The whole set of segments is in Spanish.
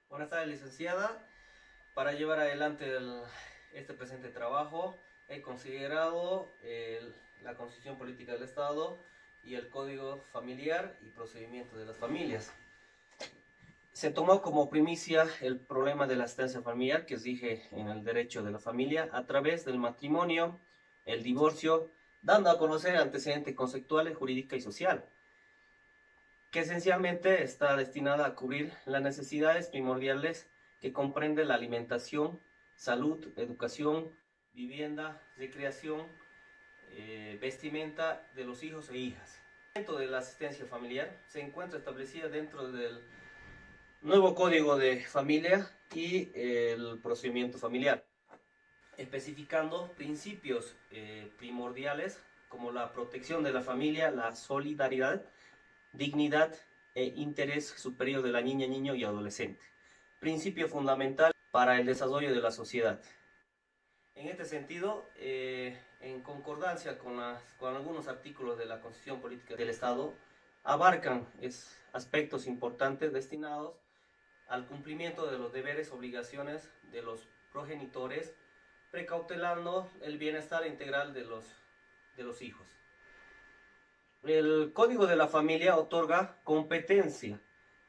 Buenas tardes, licenciada. Para llevar adelante este presente trabajo, he considerado la Constitución Política del Estado y el Código Familiar y Procedimiento de las Familias. Se tomó como primicia el problema de la asistencia familiar que rige en el derecho de la familia a través del matrimonio, el divorcio, dando a conocer antecedentes conceptuales, jurídica y social, que esencialmente está destinada a cubrir las necesidades primordiales que comprende la alimentación, salud, educación, vivienda, recreación, vestimenta de los hijos e hijas. Dentro de la asistencia familiar se encuentra establecida dentro del nuevo Código de Familia y el procedimiento familiar, especificando principios primordiales como la protección de la familia, la solidaridad, dignidad e interés superior de la niña, niño y adolescente. Principio fundamental para el desarrollo de la sociedad. En este sentido, en concordancia con algunos artículos de la Constitución Política del Estado, abarcan aspectos importantes destinados al cumplimiento de los deberes, obligaciones de los progenitores, precautelando el bienestar integral de los hijos. El Código de la Familia otorga competencia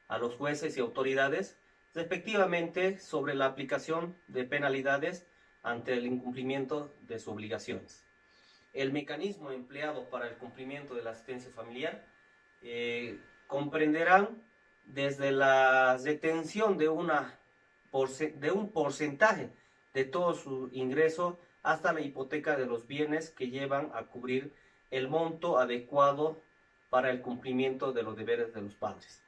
a los jueces y autoridades, respectivamente, sobre la aplicación de penalidades ante el incumplimiento de sus obligaciones. El mecanismo empleado para el cumplimiento de la asistencia familiar comprenderán desde la retención de un porcentaje de todo su ingreso hasta la hipoteca de los bienes que llevan a cubrir el monto adecuado para el cumplimiento de los deberes de los padres.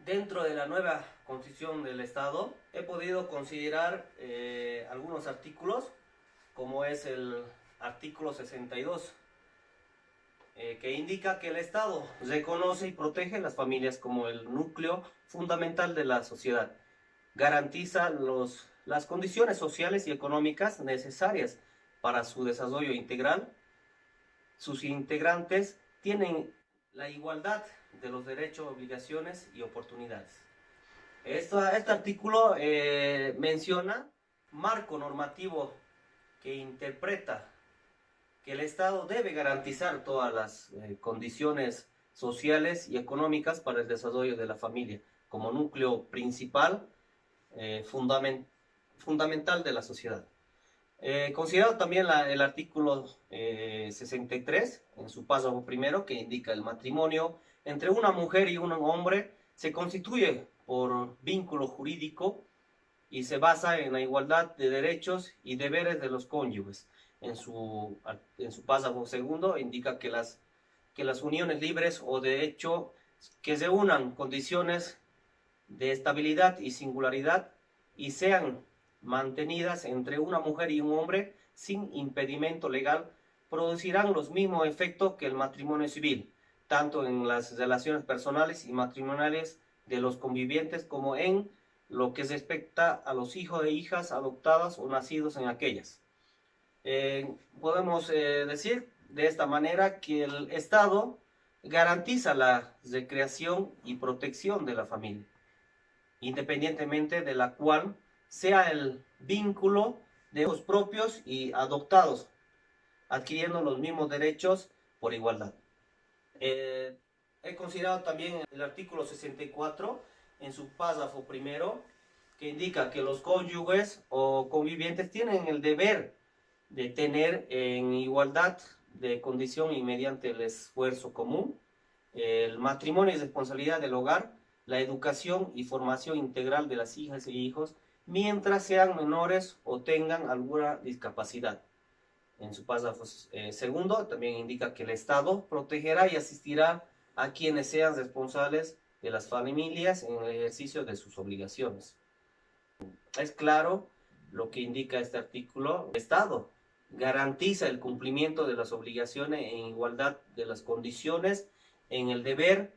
Dentro de la nueva Constitución del Estado he podido considerar algunos artículos, como es el artículo 62, que indica que el Estado reconoce y protege las familias como el núcleo fundamental de la sociedad, garantiza las condiciones sociales y económicas necesarias para su desarrollo integral. Sus integrantes tienen la igualdad de los derechos, obligaciones y oportunidades. Este artículo menciona marco normativo que interpreta que el Estado debe garantizar todas las condiciones sociales y económicas para el desarrollo de la familia como núcleo principal, fundamental de la sociedad. Considerado también el artículo 63 en su párrafo primero, que indica el matrimonio entre una mujer y un hombre se constituye por vínculo jurídico y se basa en la igualdad de derechos y deberes de los cónyuges. En su párrafo segundo indica que las uniones libres o de hecho que se unan condiciones de estabilidad y singularidad y sean mantenidas entre una mujer y un hombre sin impedimento legal, producirán los mismos efectos que el matrimonio civil, tanto en las relaciones personales y matrimoniales de los convivientes como en lo que respecta a los hijos e hijas adoptadas o nacidos en aquellas. Podemos decir de esta manera que el Estado garantiza la recreación y protección de la familia, independientemente de la cual sea el vínculo de hijos propios y adoptados, adquiriendo los mismos derechos por igualdad. He considerado también el artículo 64 en su párrafo primero, que indica que los cónyuges o convivientes tienen el deber de tener en igualdad de condición y mediante el esfuerzo común el matrimonio y responsabilidad del hogar, la educación y formación integral de las hijas e hijos mientras sean menores o tengan alguna discapacidad. En su párrafo segundo también indica que el Estado protegerá y asistirá a quienes sean responsables de las familias en el ejercicio de sus obligaciones. Es claro lo que indica este artículo. El Estado garantiza el cumplimiento de las obligaciones en igualdad de las condiciones en el deber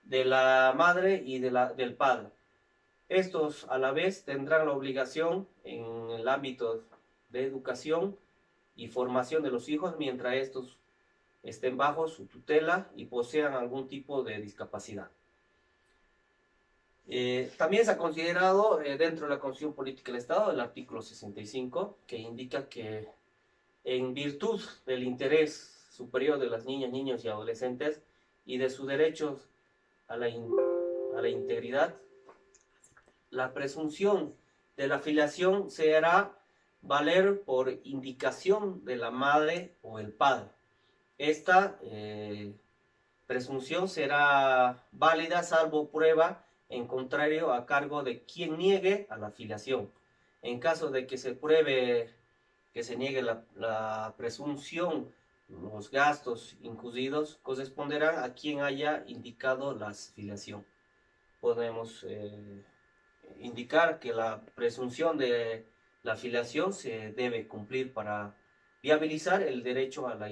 de la madre y del padre. Estos a la vez tendrán la obligación en el ámbito de educación y formación de los hijos mientras estos estén bajo su tutela y posean algún tipo de discapacidad. También se ha considerado dentro de la Constitución Política del Estado el artículo 65, que indica que en virtud del interés superior de las niñas, niños y adolescentes y de sus derechos a a la integridad, la presunción de la filiación se hará valer por indicación de la madre o el padre. Esta presunción será válida salvo prueba en contrario a cargo de quien niegue a la filiación. En caso de que se pruebe que se niegue la presunción, los gastos incluidos corresponderán a quien haya indicado la filiación. Podemos indicar que la presunción de la filiación se debe cumplir para viabilizar el derecho a la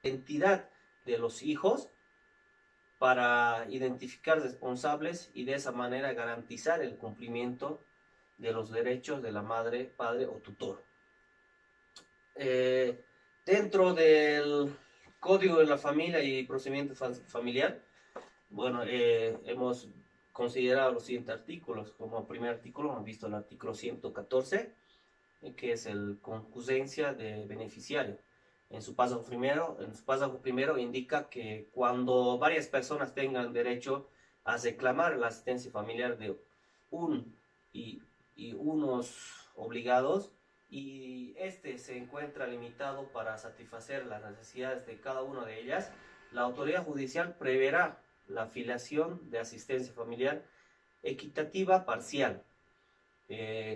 identidad de los hijos, para identificar responsables y de esa manera garantizar el cumplimiento de los derechos de la madre, padre o tutor. Dentro del Código de la Familia y Procedimiento Familiar, bueno, hemos considerado los siguientes artículos. Como primer artículo hemos visto el artículo 114, que es el concusencia de beneficiario. En su párrafo primero indica que cuando varias personas tengan derecho a reclamar la asistencia familiar de un y unos obligados, y este se encuentra limitado para satisfacer las necesidades de cada una de ellas, la autoridad judicial preverá la filiación de asistencia familiar equitativa parcial.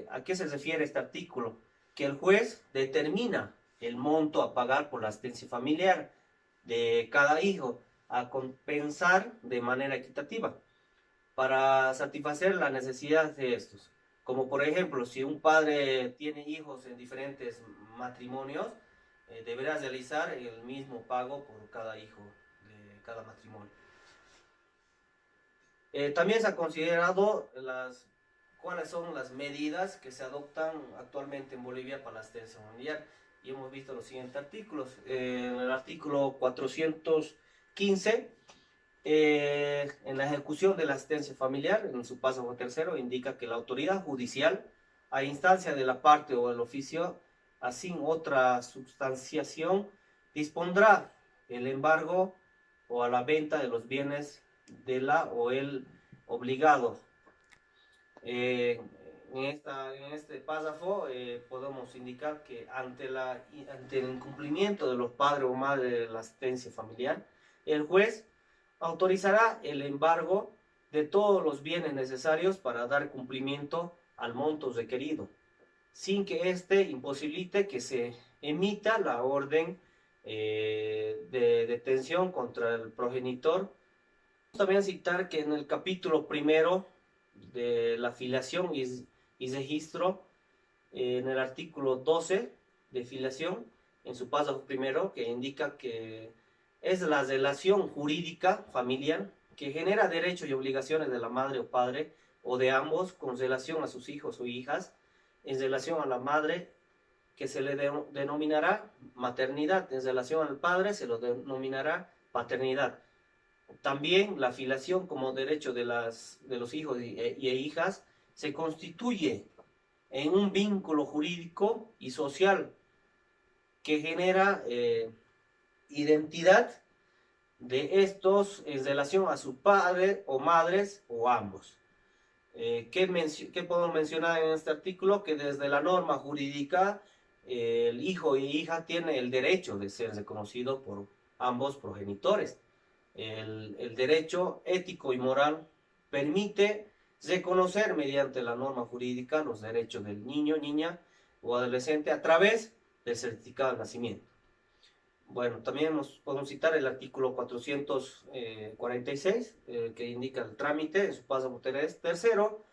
¿A qué se refiere este artículo? Que el juez determina el monto a pagar por la asistencia familiar de cada hijo a compensar de manera equitativa para satisfacer las necesidades de estos. Como por ejemplo, si un padre tiene hijos en diferentes matrimonios, deberá realizar el mismo pago por cada hijo de cada matrimonio. También se ha considerado cuáles son las medidas que se adoptan actualmente en Bolivia para la asistencia familiar. Y hemos visto los siguientes artículos. En el artículo 415, en la ejecución de la asistencia familiar, en su párrafo tercero, indica que la autoridad judicial, a instancia de la parte o el oficio, así otra substanciación, dispondrá el embargo o a la venta de los bienes de la o el obligado. En este párrafo podemos indicar que ante el incumplimiento de los padres o madres de la asistencia familiar, el juez autorizará el embargo de todos los bienes necesarios para dar cumplimiento al monto requerido, sin que éste imposibilite que se emita la orden de detención contra el progenitor. También citar que en el capítulo primero de la filiación y registro, en el artículo 12 de filiación, en su párrafo primero, que indica que es la relación jurídica familiar que genera derechos y obligaciones de la madre o padre o de ambos con relación a sus hijos o hijas, en relación a la madre que se le denominará maternidad, en relación al padre se lo denominará paternidad. También la filiación como derecho de los hijos e hijas se constituye en un vínculo jurídico y social que genera identidad de estos en relación a su padre o madres o ambos. ¿Qué podemos mencionar en este artículo? Que desde la norma jurídica el hijo y hija tiene el derecho de ser reconocido por ambos progenitores. El derecho ético y moral permite reconocer mediante la norma jurídica los derechos del niño, niña o adolescente a través del certificado de nacimiento. Bueno, también podemos citar el artículo 446, que indica el trámite en su párrafo tercero.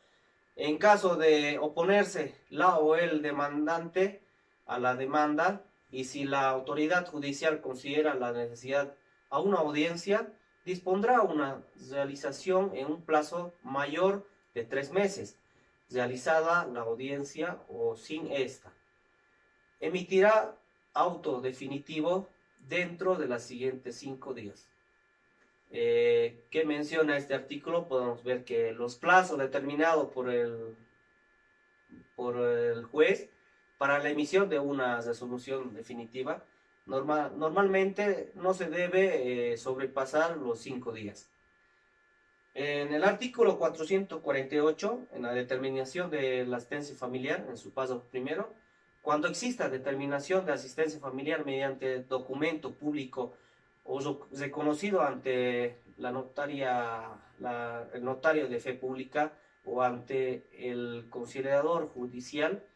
En caso de oponerse la o el demandante a la demanda y si la autoridad judicial considera la necesidad a una audiencia, dispondrá una realización en un plazo mayor de 3 meses, realizada la audiencia o sin esta. Emitirá auto definitivo dentro de los siguientes 5 días. ¿Qué menciona este artículo? Podemos ver que los plazos determinados por el juez para la emisión de una resolución definitiva normalmente no se debe sobrepasar los 5 días. En el artículo 448, en la determinación de la asistencia familiar, en su paso primero, cuando exista determinación de asistencia familiar mediante documento público o reconocido ante el notario de fe pública o ante el conciliador judicial,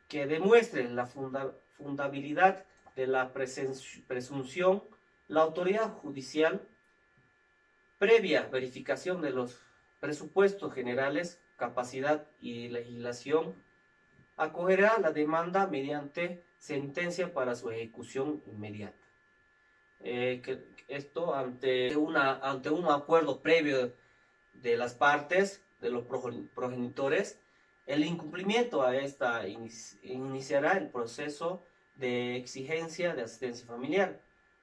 que demuestre la fundabilidad de la presunción, la autoridad judicial, previa verificación de los presupuestos generales, capacidad y legislación, acogerá la demanda mediante sentencia para su ejecución inmediata. Esto ante un acuerdo previo de las partes, de los progenitores. El incumplimiento a esta iniciará el proceso de exigencia de asistencia familiar,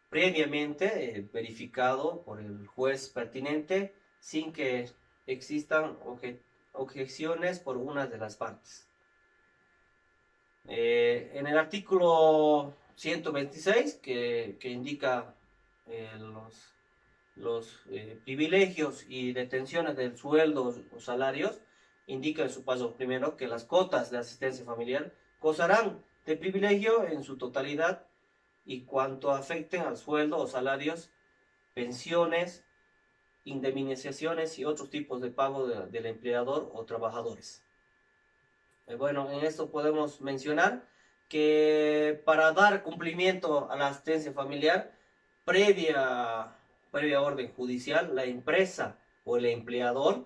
previamente verificado por el juez pertinente, sin que existan objeciones por una de las partes. En el artículo 126, que indica los privilegios y detenciones del sueldo o salarios, indica en su paso primero que las cotas de asistencia familiar gozarán de privilegio en su totalidad y cuanto afecten al sueldo o salarios, pensiones, indemnizaciones y otros tipos de pago del empleador o trabajadores. Bueno, en esto podemos mencionar que para dar cumplimiento a la asistencia familiar, previa orden judicial, la empresa o el empleador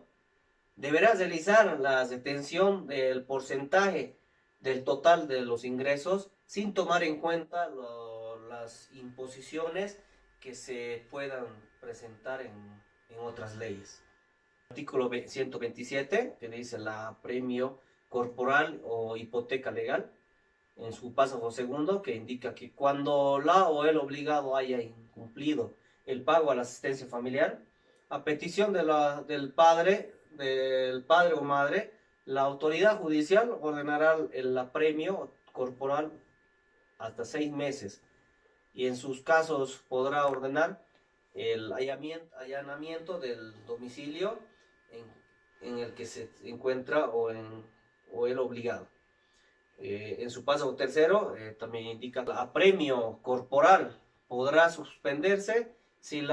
deberá realizar la retención del porcentaje del total de los ingresos sin tomar en cuenta las imposiciones que se puedan presentar en otras leyes. Artículo 127, que dice la premio corporal o hipoteca legal, en su párrafo segundo, que indica que cuando la o el obligado haya incumplido el pago a la asistencia familiar, a petición del padre o madre, la autoridad judicial ordenará el apremio corporal hasta 6 meses y en sus casos podrá ordenar el allanamiento del domicilio en el que se encuentra o el obligado. En su paso tercero también indica que el apremio corporal podrá suspenderse si el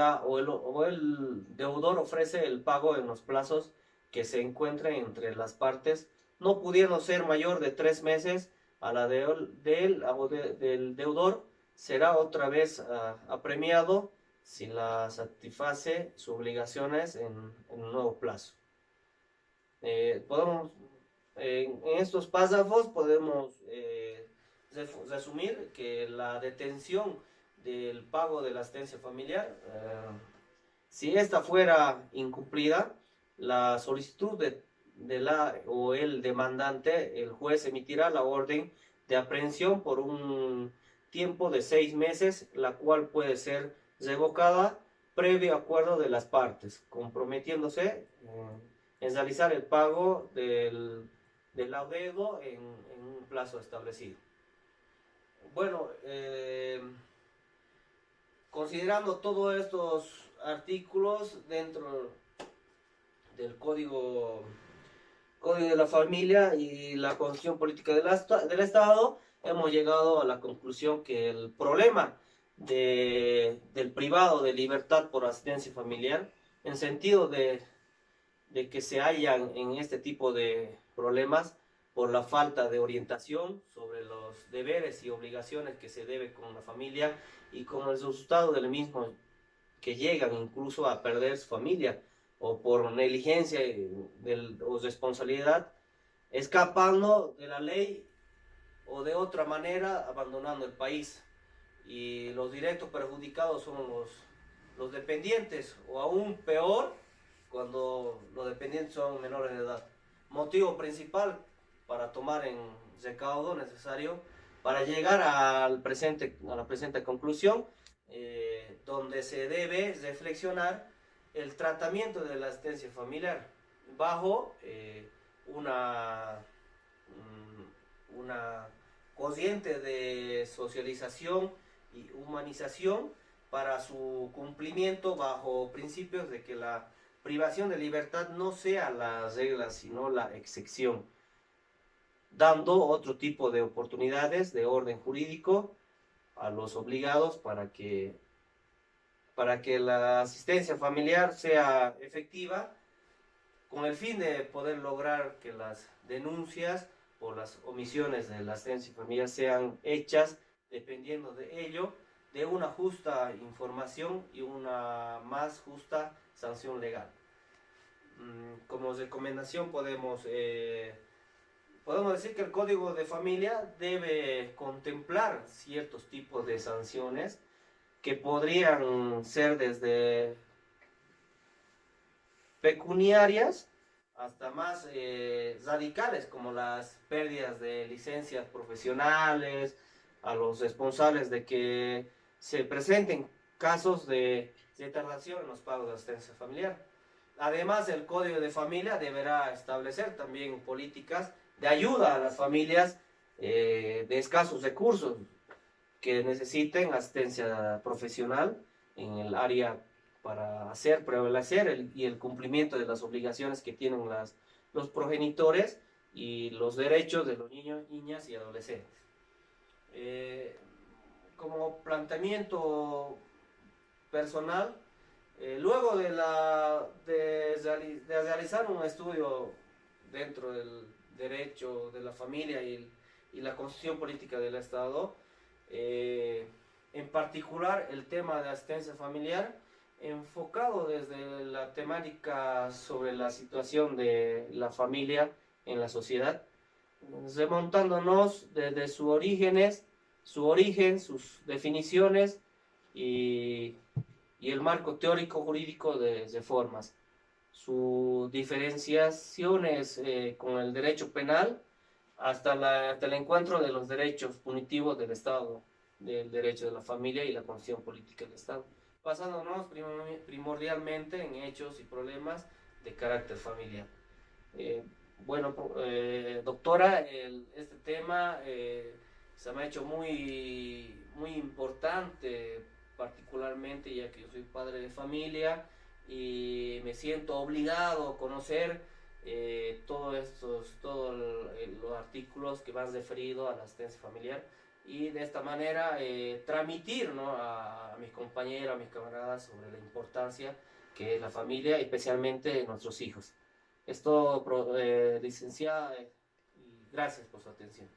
deudor ofrece el pago en los plazos que se encuentren entre las partes, no pudiendo ser mayor de 3 meses a la del deudor, será otra vez apremiado si la satisface sus obligaciones en un nuevo plazo. En estos párrafos podemos resumir que la detención del pago de la asistencia familiar, si esta fuera incumplida, la solicitud de la o el demandante, el juez emitirá la orden de aprehensión por un tiempo de 6 meses, la cual puede ser revocada previo acuerdo de las partes, comprometiéndose en realizar el pago del adeudo en un plazo establecido. Bueno, considerando todos estos artículos dentro del Código de la Familia y la Constitución Política del Estado, hemos llegado a la conclusión que el problema del privado de libertad por asistencia familiar, en sentido de que se hallan en este tipo de problemas por la falta de orientación sobre los deberes y obligaciones que se debe con la familia y con el resultado del mismo, que llegan incluso a perder su familia o por negligencia o responsabilidad, escapando de la ley o de otra manera abandonando el país, y los directos perjudicados son los dependientes, o aún peor cuando los dependientes son menores de edad. Motivo principal para tomar en recaudo necesario para llegar a la presente conclusión donde se debe reflexionar el tratamiento de la asistencia familiar bajo una, una corriente de socialización y humanización para su cumplimiento bajo principios de que la privación de libertad no sea la regla, sino la excepción, dando otro tipo de oportunidades de orden jurídico a los obligados para que la asistencia familiar sea efectiva, con el fin de poder lograr que las denuncias por las omisiones de la asistencia familiar sean hechas, dependiendo de ello, de una justa información y una más justa sanción legal. Como recomendación podemos decir que el Código de Familia debe contemplar ciertos tipos de sanciones que podrían ser desde pecuniarias hasta más radicales, como las pérdidas de licencias profesionales, a los responsables de que se presenten casos de retardación en los pagos de asistencia familiar. Además, el Código de Familia deberá establecer también políticas de ayuda a las familias de escasos recursos que necesiten asistencia profesional en el área para hacer prevalecer y el cumplimiento de las obligaciones que tienen los progenitores y los derechos de los niños, niñas y adolescentes. Como planteamiento personal, luego de realizar un estudio dentro del derecho de la familia y la constitución política del Estado, en particular el tema de asistencia familiar, enfocado desde la temática sobre la situación de la familia en la sociedad, remontándonos desde sus orígenes, su origen, sus definiciones y, y el marco teórico jurídico de reformas, sus diferenciaciones con el derecho penal hasta el encuentro de los derechos punitivos del Estado, del derecho de la familia y la constitución política del Estado, basándonos primordialmente en hechos y problemas de carácter familiar. Eh, bueno, doctora, este tema se me ha hecho muy importante, particularmente ya que yo soy padre de familia y me siento obligado a conocer todos los artículos que van referidos a la asistencia familiar y de esta manera transmitir, ¿no?, a mis compañeros, a mis camaradas sobre la importancia que es la familia, especialmente nuestros hijos. Es todo, licenciada, y gracias por su atención.